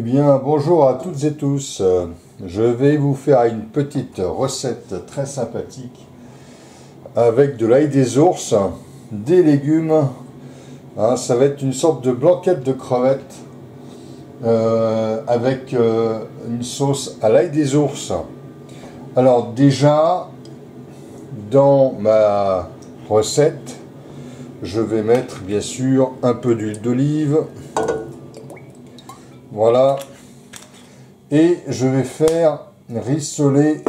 Eh bien, bonjour à toutes et tous. Je vais vous faire une petite recette très sympathique avec de l'ail des ours, des légumes. Ça va être une sorte de blanquette de crevettes avec une sauce à l'ail des ours. Alors déjà, dans ma recette, je vais mettre bien sûr un peu d'huile d'olive. Voilà. Et je vais faire rissoler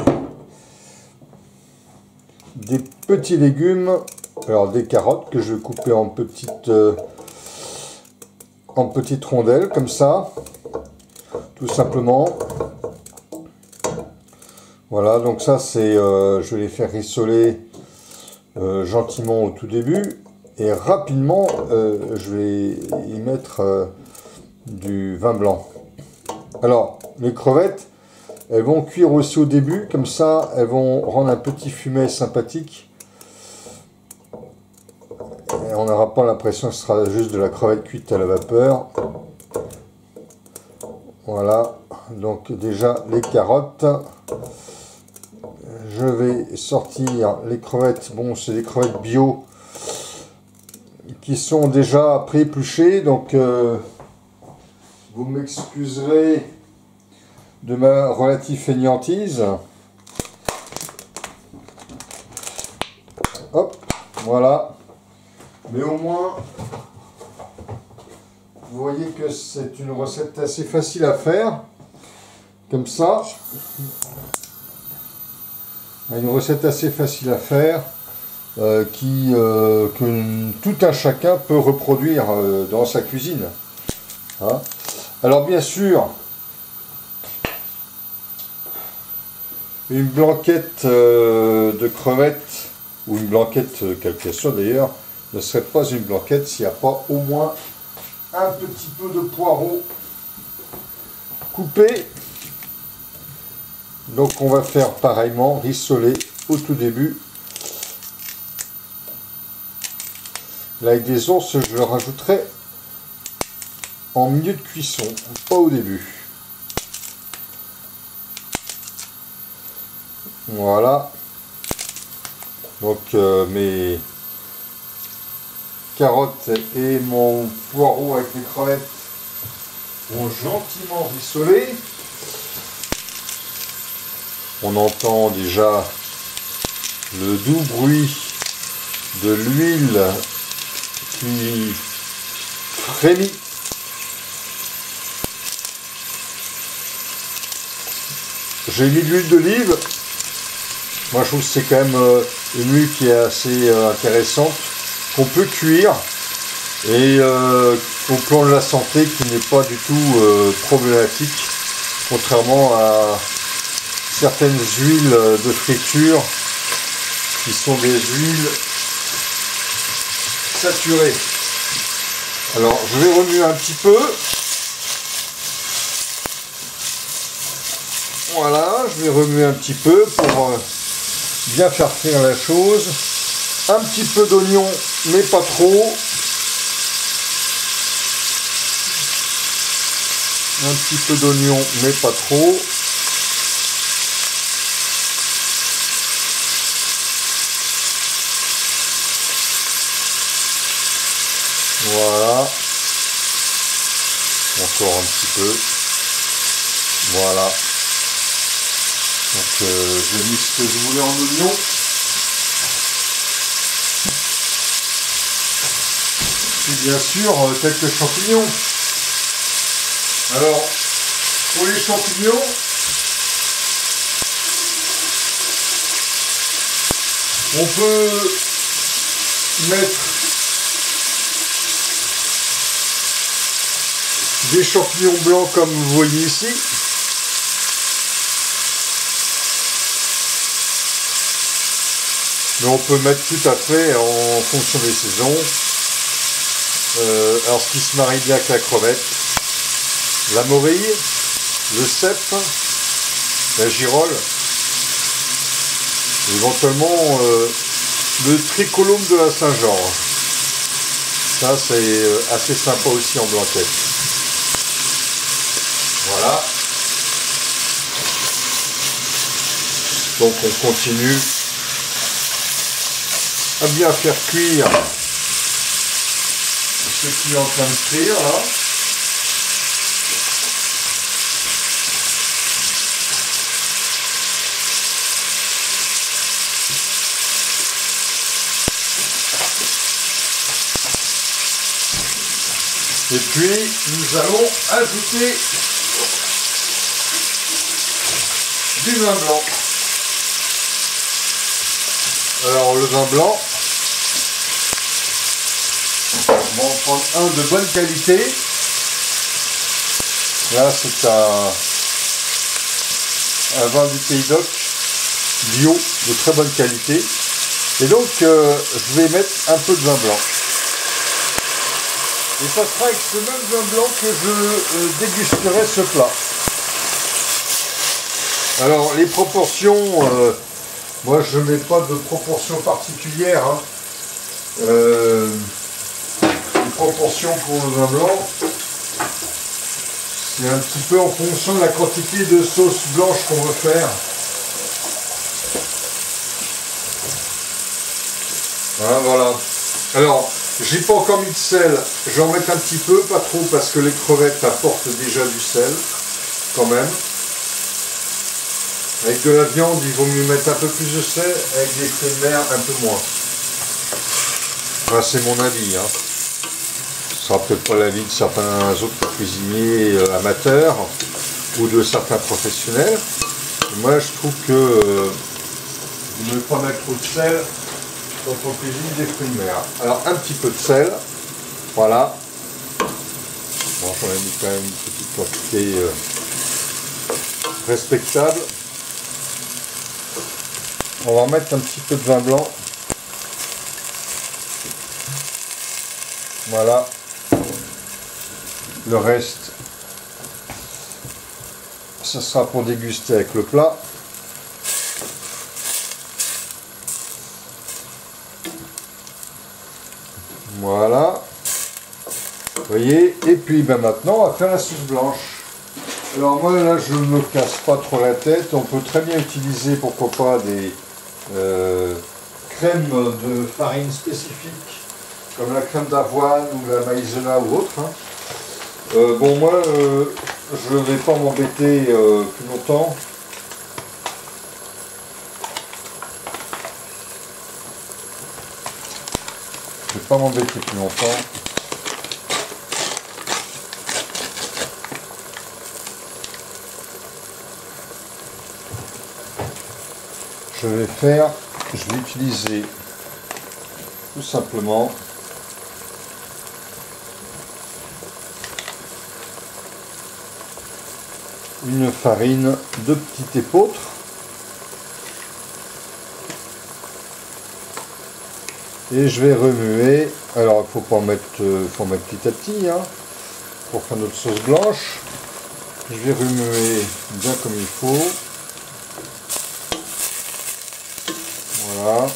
des petits légumes, alors des carottes que je vais couper en petites rondelles comme ça, tout simplement. Voilà, donc ça c'est, je vais les faire rissoler gentiment au tout début et rapidement je vais y mettre du vin blanc. Alors, les crevettes, elles vont cuire aussi au début, comme ça, elles vont rendre un petit fumet sympathique. Et on n'aura pas l'impression que ce sera juste de la crevette cuite à la vapeur. Voilà, donc déjà les carottes. Je vais sortir les crevettes, bon c'est des crevettes bio, qui sont déjà pré-épluchées, donc vous m'excuserez de ma relative fainéantise. Hop, voilà. Mais au moins, vous voyez que c'est une recette assez facile à faire. Comme ça. Une recette assez facile à faire que tout un chacun peut reproduire dans sa cuisine. Hein. Alors bien sûr, une blanquette de crevettes, ou une blanquette quelle qu'elle soit d'ailleurs, ne serait pas une blanquette s'il n'y a pas au moins un petit peu de poireau coupé. Donc on va faire pareillement, rissoler au tout début. L'ail des ours, je le rajouterai en milieu de cuisson, pas au début. Voilà. Donc mes carottes et mon poireau avec les crevettes vont gentiment rissoler. On entend déjà le doux bruit de l'huile qui frémit. J'ai mis de l'huile d'olive. Moi je trouve que c'est quand même une huile qui est assez intéressante, qu'on peut cuire et au plan de la santé qui n'est pas du tout problématique, contrairement à certaines huiles de friture qui sont des huiles saturées. Alors je vais remuer un petit peu. Voilà, je vais remuer un petit peu pour bien faire frire la chose. Un petit peu d'oignon, mais pas trop. Un petit peu d'oignon, mais pas trop. Voilà. Encore un petit peu. Voilà. Donc j'ai mis ce que je voulais en oignon. Et bien sûr quelques champignons. Alors pour les champignons, on peut mettre des champignons blancs comme vous voyez ici. Mais on peut mettre tout à fait en fonction des saisons. Alors ce qui se marie bien avec la crevette, la morille, le cèpe, la girole, éventuellement le tricolome de la Saint-Georges. Ça c'est assez sympa aussi en blanquette. Voilà. Donc on continue à bien faire cuire ce qui est en train de cuire là. Et puis nous allons ajouter du vin blanc. Alors le vin blanc, on va en prendre un de bonne qualité. Là c'est un vin du Pays d'Oc, bio, de très bonne qualité. Et donc je vais mettre un peu de vin blanc. Et ça sera avec ce même vin blanc que je dégusterai ce plat. Alors les proportions, moi je ne mets pas de proportions particulières. Hein. Les proportions pour le vin blanc, c'est un petit peu en fonction de la quantité de sauce blanche qu'on veut faire. Hein, voilà. Alors, j'ai pas encore mis de sel, je vais en mettre un petit peu, pas trop, parce que les crevettes apportent déjà du sel, quand même. Avec de la viande, il vaut mieux mettre un peu plus de sel, avec des fruits de mer, un peu moins. Enfin, c'est mon avis. Hein. Ce sera peut-être pas l'avis de certains autres cuisiniers amateurs, ou de certains professionnels. Moi, je trouve que ne pas mettre trop de sel, quand on cuisine des fruits de mer. Alors un petit peu de sel, voilà. Bon, j'en ai mis quand même une petite quantité respectable. On va mettre un petit peu de vin blanc. Voilà. Le reste, ce sera pour déguster avec le plat. Voilà, vous voyez, et puis ben maintenant on va faire la sauce blanche. Alors moi là je ne me casse pas trop la tête, on peut très bien utiliser pourquoi pas des crèmes de farine spécifiques, comme la crème d'avoine ou la maïzena ou autre. Hein. Bon moi je ne vais pas m'embêter plus longtemps. Je ne vais pas m'embêter plus longtemps. Je vais utiliser tout simplement une farine de petit épeautre. Et je vais remuer. Alors il faut pas mettre, faut mettre petit à petit hein, pour faire notre sauce blanche. Je vais remuer bien comme il faut. Voilà.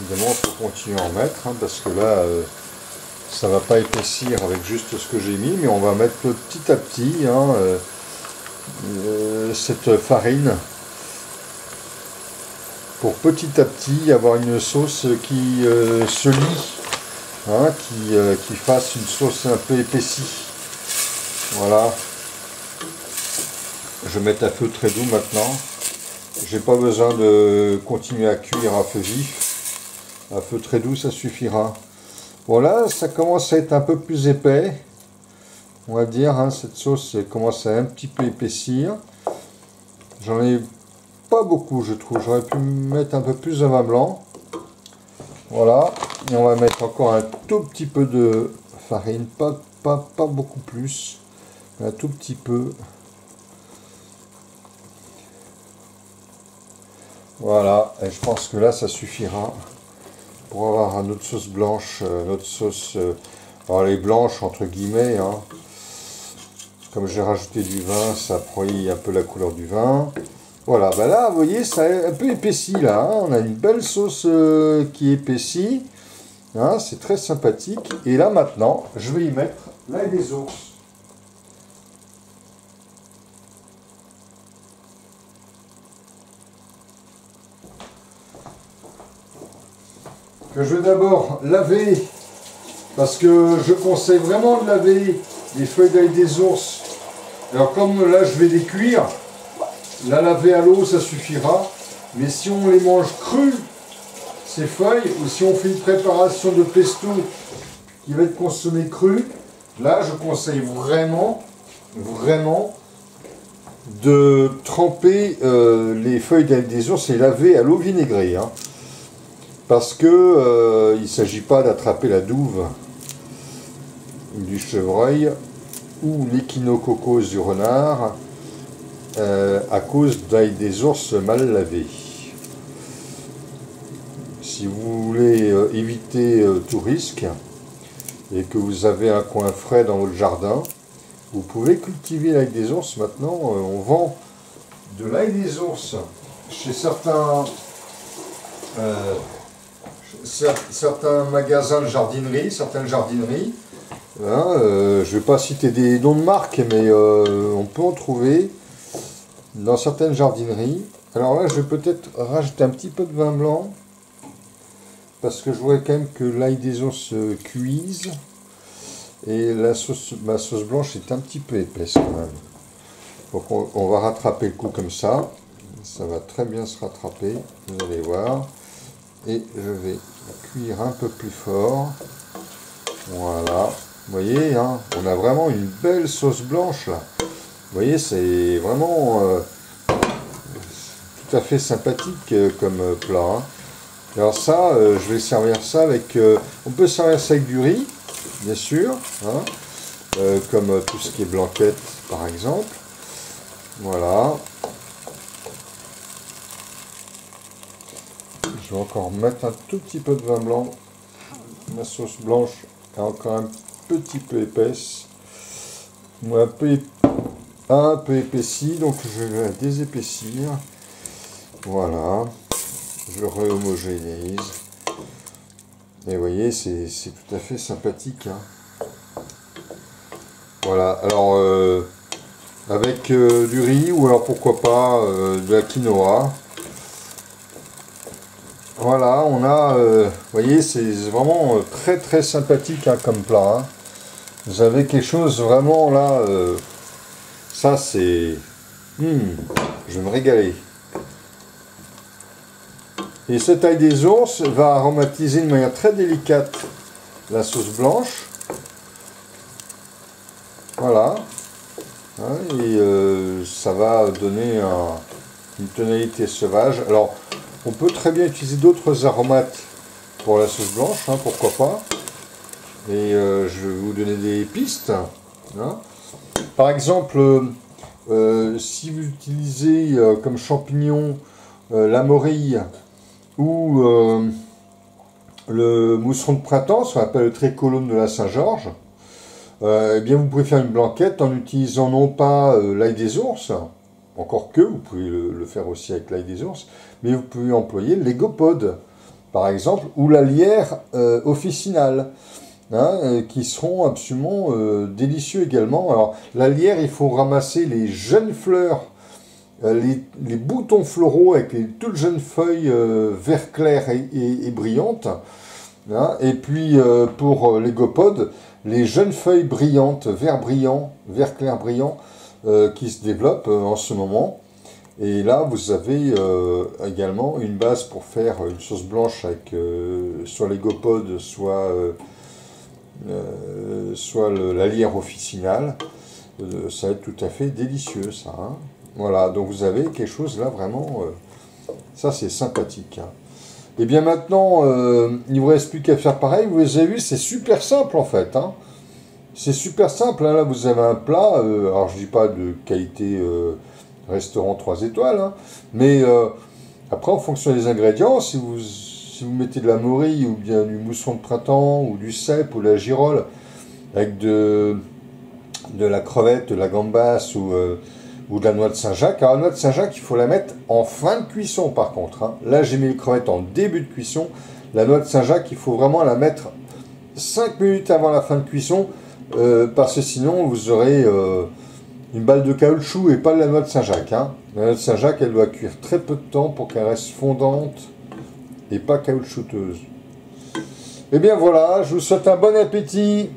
Évidemment, il faut continuer à en mettre hein, parce que là, ça va pas épaissir avec juste ce que j'ai mis, mais on va mettre petit à petit hein, cette farine. Pour petit à petit avoir une sauce qui se lie, hein, qui fasse une sauce un peu épaissie. Voilà. Je vais mettre à feu très doux maintenant. J'ai pas besoin de continuer à cuire à feu vif. À feu très doux, ça suffira. Voilà, ça commence à être un peu plus épais. On va dire, hein, cette sauce commence à un petit peu épaissir. J'en ai pas beaucoup, je trouve. J'aurais pu mettre un peu plus de vin blanc. Voilà. Et on va mettre encore un tout petit peu de farine. Pas beaucoup plus. Un tout petit peu. Voilà. Et je pense que là, ça suffira pour avoir notre sauce blanche. Notre sauce... alors, elle est blanche, entre guillemets. Hein. Comme j'ai rajouté du vin, ça prend un peu la couleur du vin. Voilà, ben là, vous voyez, ça est un peu épaissi, là. Hein. On a une belle sauce qui épaissit. Hein, c'est très sympathique. Et là maintenant, je vais y mettre l'ail des ours. Que je vais d'abord laver, parce que je conseille vraiment de laver les feuilles d'ail des ours. Alors comme là je vais les cuire, la laver à l'eau ça suffira, mais si on les mange crues, ces feuilles, ou si on fait une préparation de pesto qui va être consommée crue, là je conseille vraiment de tremper les feuilles d'ail des ours et laver à l'eau vinaigrée. Hein. Parce que il ne s'agit pas d'attraper la douve du chevreuil ou l'échinococose du renard à cause d'ail des ours mal lavés. Si vous voulez éviter tout risque et que vous avez un coin frais dans votre jardin, vous pouvez cultiver l'ail des ours. Maintenant, on vend de l'ail des ours chez certains magasins de jardinerie, certaines jardineries. Hein, je ne vais pas citer des noms de marques, mais on peut en trouver dans certaines jardineries. Alors là, je vais peut-être rajouter un petit peu de vin blanc, parce que je voudrais quand même que l'ail des ours cuise. Et ma sauce blanche est un petit peu épaisse quand même. Donc on va rattraper le coup comme ça. Ça va très bien se rattraper, vous allez voir. Et je vais cuire un peu plus fort. Voilà. Vous voyez, hein, on a vraiment une belle sauce blanche là. Vous voyez, c'est vraiment tout à fait sympathique comme plat. Hein. Alors ça, je vais servir ça avec... on peut servir ça avec du riz, bien sûr. Hein, comme tout ce qui est blanquette, par exemple. Voilà. Je vais encore mettre un tout petit peu de vin blanc. Ma sauce blanche est encore un petit peu épaisse. Ou un peu épaissie, donc je vais la désépaissir. Voilà. Je réhomogénéise. Et vous voyez, c'est tout à fait sympathique. Hein. Voilà. Alors, avec du riz, ou alors pourquoi pas de la quinoa. Voilà, on a, vous voyez, c'est vraiment très très sympathique hein, comme plat. Hein. Vous avez quelque chose vraiment là, ça c'est, je vais me régaler. Et cette ail des ours va aromatiser de manière très délicate la sauce blanche. Voilà. Hein, et ça va donner une tonalité sauvage. Alors, on peut très bien utiliser d'autres aromates pour la sauce blanche, hein, pourquoi pas. Et je vais vous donner des pistes. Hein. Par exemple, si vous utilisez comme champignon la morille ou le mousseron de printemps, ce qu'on appelle le tricolone de la Saint-Georges, eh bien vous pouvez faire une blanquette en utilisant non pas l'ail des ours, encore que vous pouvez le faire aussi avec l'ail des ours, mais vous pouvez employer l'égopode, par exemple, ou la lierre officinale, hein, qui seront absolument délicieux également. Alors, la lierre, il faut ramasser les jeunes fleurs, les boutons floraux avec les toutes jeunes feuilles vert clair et brillantes, hein, et puis pour l'égopode, les jeunes feuilles brillantes, vert clair brillant, qui se développent en ce moment. Et là, vous avez également une base pour faire une sauce blanche avec soit l'égopode, soit la lierre officinale. Ça va être tout à fait délicieux, ça. Hein. Voilà, donc vous avez quelque chose là vraiment... ça, c'est sympathique. Hein. Et bien maintenant, il ne vous reste plus qu'à faire pareil. Vous avez vu, c'est super simple en fait. Hein. C'est super simple. Hein. Là, vous avez un plat. Alors, je ne dis pas de qualité restaurant 3 étoiles. Hein, mais après, en fonction des ingrédients, si vous mettez de la morille ou bien du mousseron de printemps ou du cèpe ou de la girole avec de la crevette, de la gambasse ou de la noix de Saint-Jacques. Alors, la noix de Saint-Jacques, il faut la mettre en fin de cuisson par contre. Hein. Là, j'ai mis les crevettes en début de cuisson. La noix de Saint-Jacques, il faut vraiment la mettre 5 minutes avant la fin de cuisson, parce que sinon vous aurez une balle de caoutchouc et pas de la noix de Saint-Jacques. Hein. La noix de Saint-Jacques, elle doit cuire très peu de temps pour qu'elle reste fondante et pas caoutchouteuse. Et bien voilà, je vous souhaite un bon appétit.